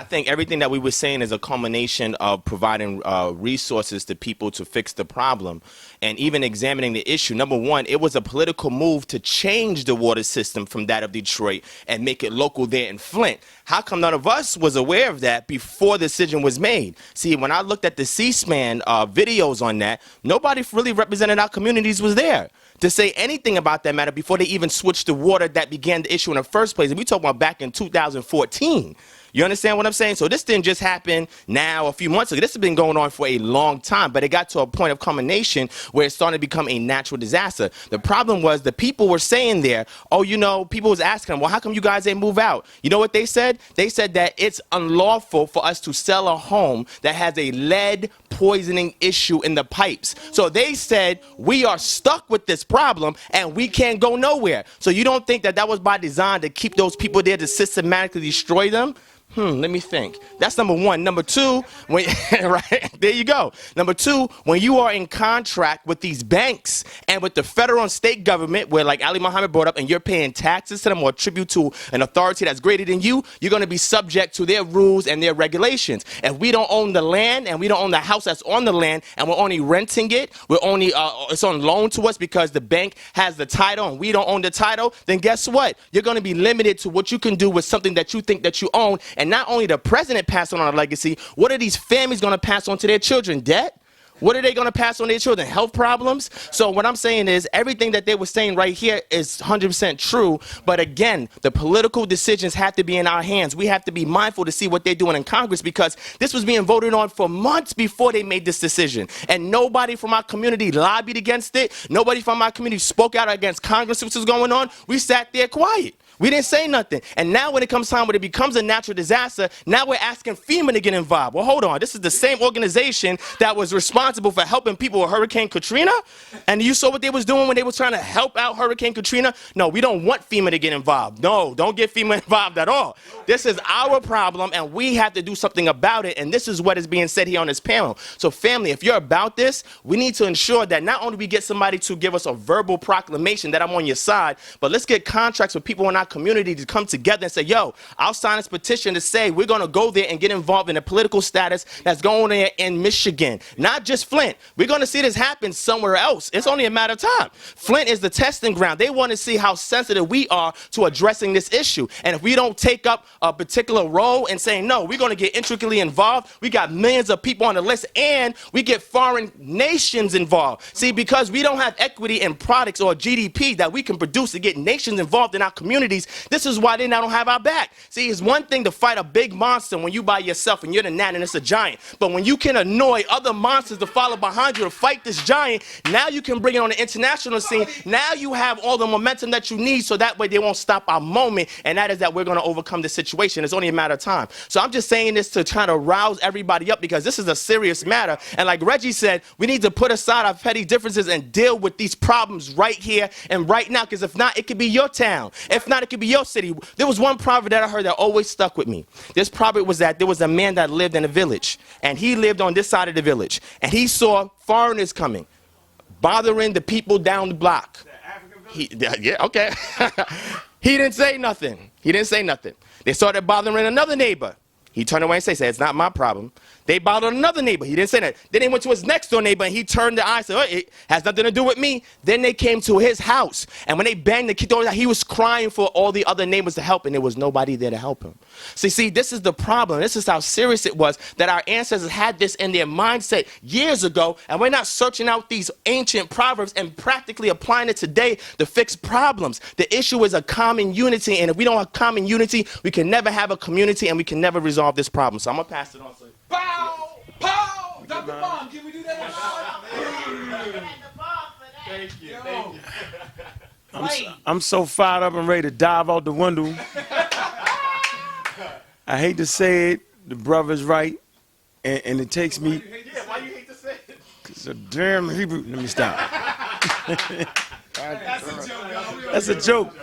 think everything that we were saying is a culmination of providing resources to people to fix the problem and even examining the issue. Number one, it was a political move to change the water system from that of Detroit and make it local there in Flint. How come none of us was aware of that before the decision was made? See, when I looked at the C-SPAN videos on that, nobody really represented our communities was there to say anything about that matter before they even switched the water that began the issue in the first place. And we talk about back in 2014. You understand what I'm saying? So this didn't just happen now a few months ago. This has been going on for a long time, but it got to a point of culmination where it started to become a natural disaster. The problem was the people were saying there, oh, you know, people was asking them, well, how come you guys ain't move out? You know what they said? They said that it's unlawful for us to sell a home that has a lead poisoning issue in the pipes. So they said, we are stuck with this problem and we can't go nowhere. So you don't think that that was by design to keep those people there to systematically destroy them? Let me think. That's number one. Number two, when, right, there you go. Number two, when you are in contract with these banks and with the federal and state government, where like Ali Muhammad brought up, and you're paying taxes to them or tribute to an authority that's greater than you, you're going to be subject to their rules and their regulations. If we don't own the land and we don't own the house that's on the land and we're only renting it, we're only, it's on loan to us because the bank has the title and we don't own the title, then guess what? You're going to be limited to what you can do with something that you think that you own. And not only the president passed on a legacy, what are these families going to pass on to their children? Debt? What are they going to pass on their children? Health problems? So what I'm saying is everything that they were saying right here is 100% true. But again, the political decisions have to be in our hands. We have to be mindful to see what they're doing in Congress because this was being voted on for months before they made this decision. And nobody from our community lobbied against it. Nobody from our community spoke out against Congress what was going on. We sat there quiet. We didn't say nothing. And now when it comes time when it becomes a natural disaster, now we're asking FEMA to get involved. Well, hold on. This is the same organization that was responsible for helping people with Hurricane Katrina. And you saw what they was doing when they was trying to help out Hurricane Katrina? No, we don't want FEMA to get involved. No, don't get FEMA involved at all. This is our problem, and we have to do something about it. And this is what is being said here on this panel. So, family, if you're about this, we need to ensure that not only we get somebody to give us a verbal proclamation that I'm on your side, but let's get contracts with people in our community to come together and say, yo, I'll sign this petition to say we're going to go there and get involved in the political status that's going on there in Michigan. Not just Flint. We're going to see this happen somewhere else. It's only a matter of time. Flint is the testing ground. They want to see how sensitive we are to addressing this issue. And if we don't take up a particular role and say, no, we're going to get intricately involved, we got millions of people on the list, and we get foreign nations involved. See, because we don't have equity in products or GDP that we can produce to get nations involved in our communities, this is why they now don't have our back. See, it's one thing to fight a big monster when you by yourself and you're the gnat and it's a giant. But when you can annoy other monsters to follow behind you to fight this giant, now you can bring it on the international scene. Now you have all the momentum that you need so that way they won't stop our moment, and that is that we're going to overcome the situation. It's only a matter of time. So I'm just saying this to try to rouse everybody up because this is a serious matter. And like Reggie said, we need to put aside our petty differences and deal with these problems right here and right now, because if not, it could be your town. If not, it could be your city. There was one proverb that I heard that always stuck with me. This proverb was that there was a man that lived in a village, and he lived on this side of the village, and he saw foreigners coming, bothering the people down the block. Yeah, okay. He didn't say nothing. He didn't say nothing. They started bothering another neighbor. He turned away and said, it's not my problem. They bothered another neighbor. He didn't say that. Then they went to his next door neighbor, and he turned the eye and said, oh, it has nothing to do with me. Then they came to his house, and when they banged the door, he was crying for all the other neighbors to help, and there was nobody there to help him. See, this is the problem. This is how serious it was that our ancestors had this in their mindset years ago, and we're not searching out these ancient proverbs and practically applying it today to fix problems. The issue is a common unity, and if we don't have common unity, we can never have a community, and we can never resolve this problem. So I'm going to pass it on. Pow! Pow! Drop the bomb. Can we do that? Thank you. Thank you. I'm so fired up and ready to dive out the window. I hate to say it, the brother's right, and it takes me. Yeah, why you hate to say it? It's a damn Hebrew. Let me stop. That's a joke, y'all. That's a joke.